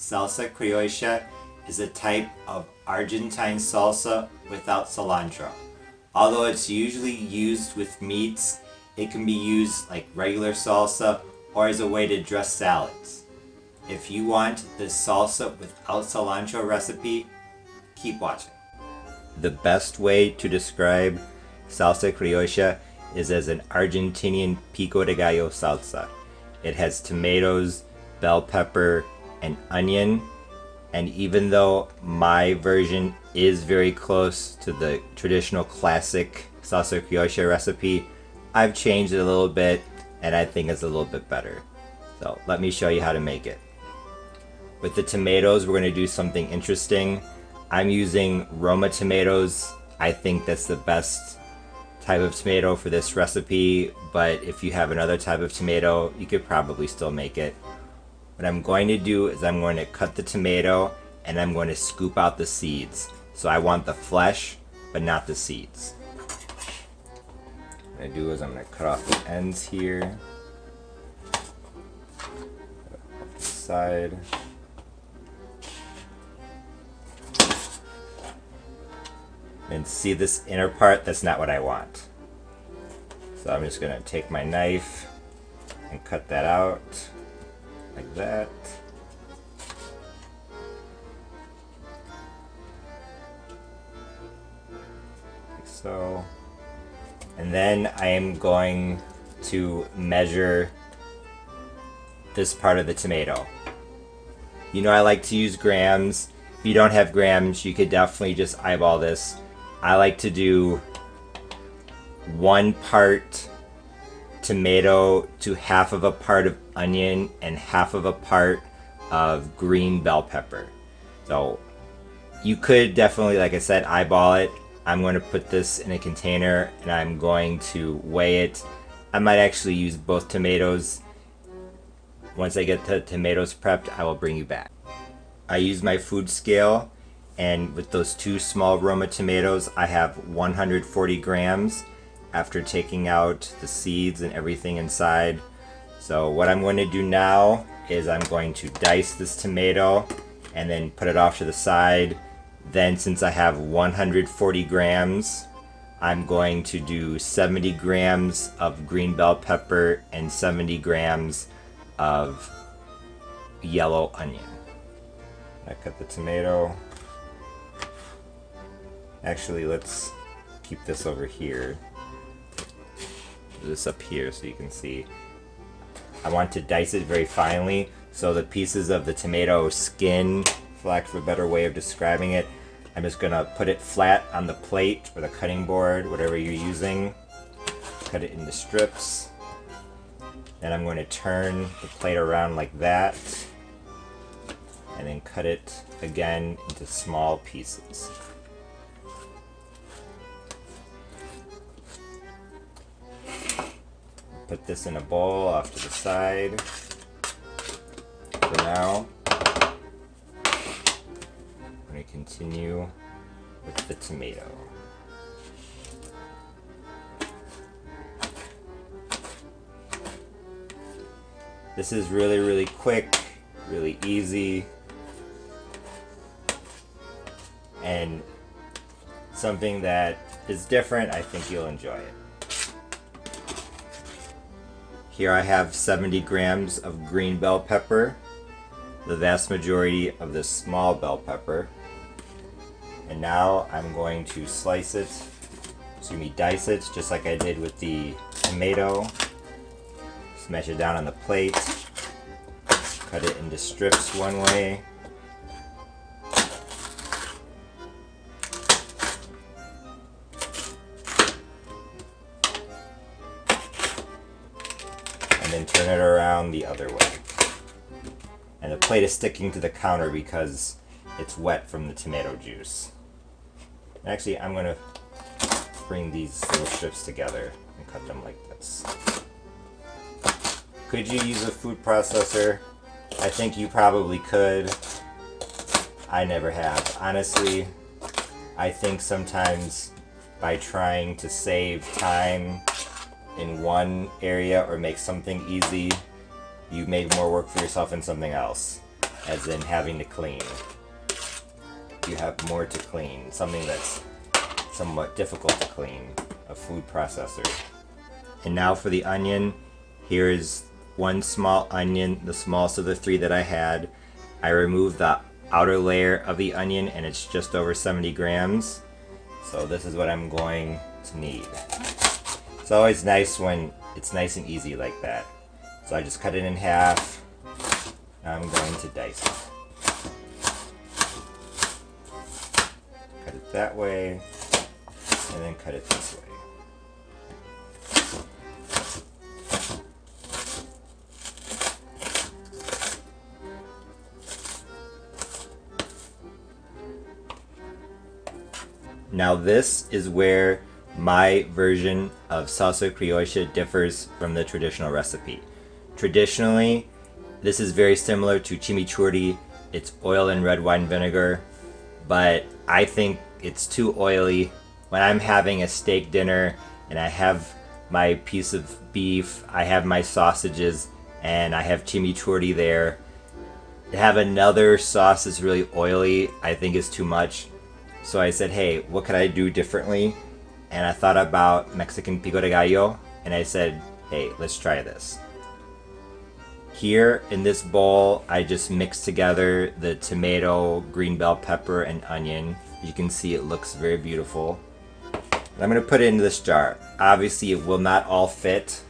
Salsa Criolla is a type of Argentine salsa without cilantro. Although it's usually used with meats, it can be used like regular salsa or as a way to dress salads. If you want this salsa without cilantro recipe, keep watching. The best way to describe Salsa Criolla is as an Argentinian pico de gallo salsa. It has tomatoes, bell pepper, and onion, and even though my version is very close to the traditional classic Salsa Criolla recipe, I've changed it a little bit and I think it's a little bit better. So let me show you how to make it. With the tomatoes, we're going to do something interesting. I'm using Roma tomatoes. I think that's the best type of tomato for this recipe, but if you have another type of tomato, you could probably still make it. What I'm going to do is I'm going to cut the tomato and I'm going to scoop out the seeds. So I want the flesh, but not the seeds. What I'm going to do is I'm going to cut off the ends here. Off the side. And see this inner part? That's not what I want. So I'm just going to take my knife and cut that out. Like that. Like so. And then I am going to measure this part of the tomato. You know I like to use grams. If you don't have grams, you could definitely just eyeball this. I like to do 1 part tomato to half of a part of onion and half of a part of green bell pepper. So you could definitely, like I said, eyeball it. I'm going to put this in a container and I'm going to weigh it. I might actually use both tomatoes. Once I get the tomatoes prepped, I will bring you back. I use my food scale, and with those 2 small Roma tomatoes, I have 140 grams after taking out the seeds and everything inside. So what I'm going to do now is I'm going to dice this tomato and then put it off to the side. Then since I have 140 grams, I'm going to do 70 grams of green bell pepper and 70 grams of yellow onion. I cut the tomato. Actually, let's keep this over here. Do this up here so you can see. I want to dice it very finely so the pieces of the tomato skin, for lack of a better way of describing it, I'm just gonna put it flat on the plate or the cutting board, whatever you're using. Cut it into strips. Then I'm going to turn the plate around like that and then cut it again into small pieces. Put this in a bowl off to the side for now. I'm going to continue with the tomato. This is really, really quick, really easy, and something that is different. I think you'll enjoy it. Here I have 70 grams of green bell pepper, the vast majority of the small bell pepper. And now I'm going to dice it just like I did with the tomato. Smash it down on the plate, cut it into strips one way. And then turn it around the other way. And the plate is sticking to the counter because it's wet from the tomato juice. Actually, I'm going to bring these little strips together and cut them like this. Could you use a food processor? I think you probably could. I never have. Honestly, I think sometimes by trying to save time in one area or make something easy, you make more work for yourself in something else. as in having to clean. You have more to clean, something that's somewhat difficult to clean, a food processor. And now for the onion, here is one small onion, the smallest of the three that I had. I removed the outer layer of the onion and it's just over 70 grams. So this is what I'm going to need. It's always nice when it's nice and easy like that. So I just cut it in half. Now I'm going to dice it. Cut it that way, and then cut it this way. Now this is where my version of salsa criolla differs from the traditional recipe. Traditionally, this is very similar to chimichurri. It's oil and red wine vinegar, but I think it's too oily. When I'm having a steak dinner and I have my piece of beef, I have my sausages, and I have chimichurri there, to have another sauce that's really oily, I think is too much. So I said, hey, what could I do differently? And I thought about Mexican pico de gallo, and I said, hey, let's try this. Here in this bowl, I just mixed together the tomato, green bell pepper, and onion. You can see it looks very beautiful. And I'm gonna put it into this jar. Obviously, it will not all fit.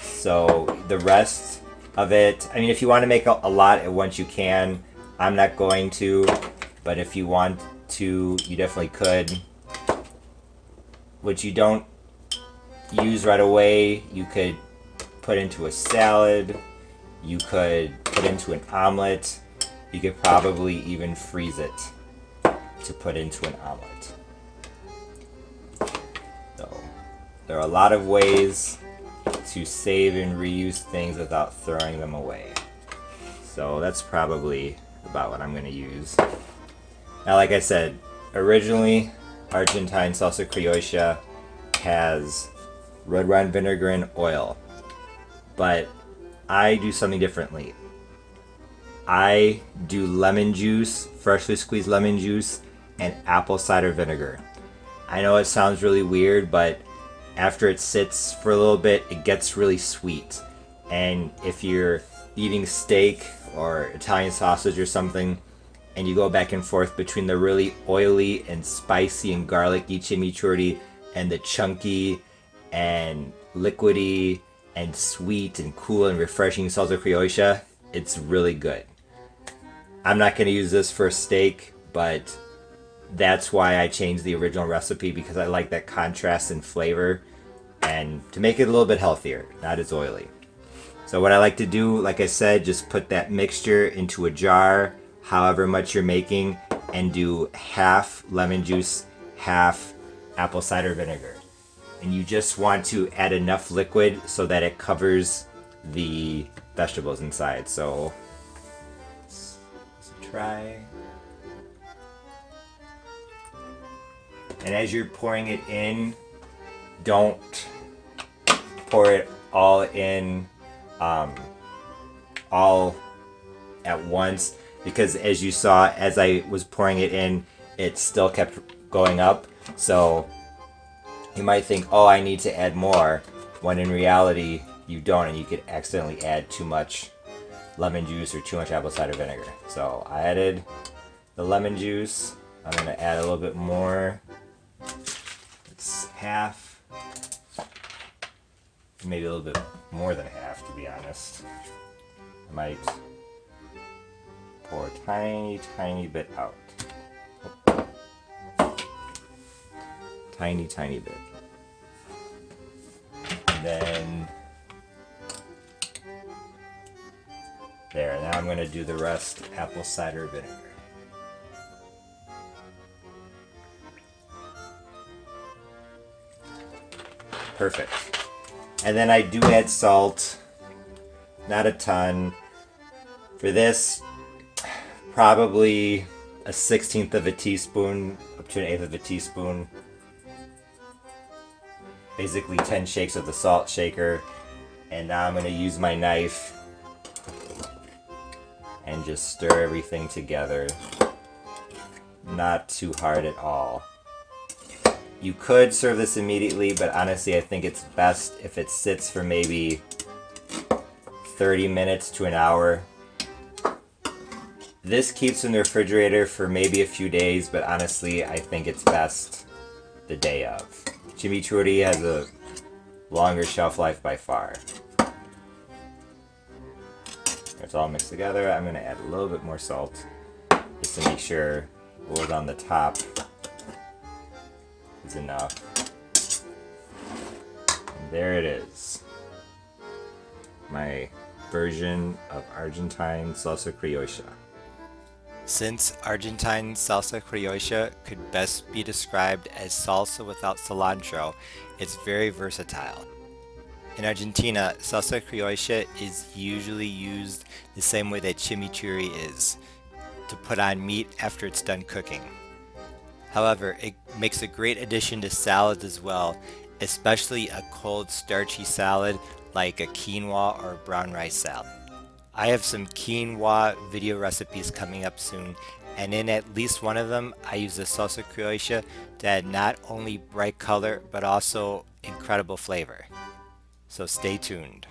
So the rest of it, I mean, if you want to make a lot at once, you can. I'm not going to, but if you want to, you definitely could. What you don't use right away, you could put into a salad. You could put into an omelet. You could probably even freeze it to put into an omelet. So there are a lot of ways to save and reuse things without throwing them away. So that's probably about what I'm going to use. Now, like I said, originally Argentine Salsa Criolla has red wine vinegar and oil, but I do something differently. I do lemon juice, freshly squeezed lemon juice, and apple cider vinegar. I know it sounds really weird, but after it sits for a little bit, it gets really sweet. And if you're eating steak or Italian sausage or something, and you go back and forth between the really oily and spicy and garlicky chimichurri and the chunky and liquidy and sweet and cool and refreshing salsa criolla, it's really good. I'm not going to use this for steak, but that's why I changed the original recipe, because I like that contrast in flavor and to make it a little bit healthier, not as oily. So what I like to do, like I said, just put that mixture into a jar, however much you're making, and do half lemon juice, half apple cider vinegar. And you just want to add enough liquid so that it covers the vegetables inside. So let's try. And as you're pouring it in, don't pour it all in all at once, because as you saw, as I was pouring it in, it still kept going up. So you might think, oh, I need to add more, when in reality you don't, and you could accidentally add too much lemon juice or too much apple cider vinegar. So I added the lemon juice. I'm going to add a little bit more. It's half, maybe a little bit more than half, to be honest. I might pour a tiny bit out. Tiny bit. And then there. Now I'm going to do the rest apple cider vinegar. Perfect. And then I do add salt, not a ton. For this, probably a 1/16 of a teaspoon up to 1/8 of a teaspoon. Basically 10 shakes of the salt shaker. And now I'm going to use my knife and just stir everything together. Not too hard at all. You could serve this immediately, but honestly I think it's best if it sits for maybe 30 minutes to an hour. This keeps in the refrigerator for maybe a few days, but honestly I think it's best the day of. Chimichurri has a longer shelf life by far. It's all mixed together. I'm going to add a little bit more salt just to make sure what was on the top is enough. And there it is. My version of Argentine Salsa Criolla. Since Argentine Salsa Criolla could best be described as salsa without cilantro, it's very versatile. In Argentina, Salsa Criolla is usually used the same way that chimichurri is, to put on meat after it's done cooking. However, it makes a great addition to salads as well, especially a cold starchy salad like a quinoa or brown rice salad. I have some quinoa video recipes coming up soon, and in at least one of them I use the Salsa Criolla to add not only bright color but also incredible flavor. So stay tuned.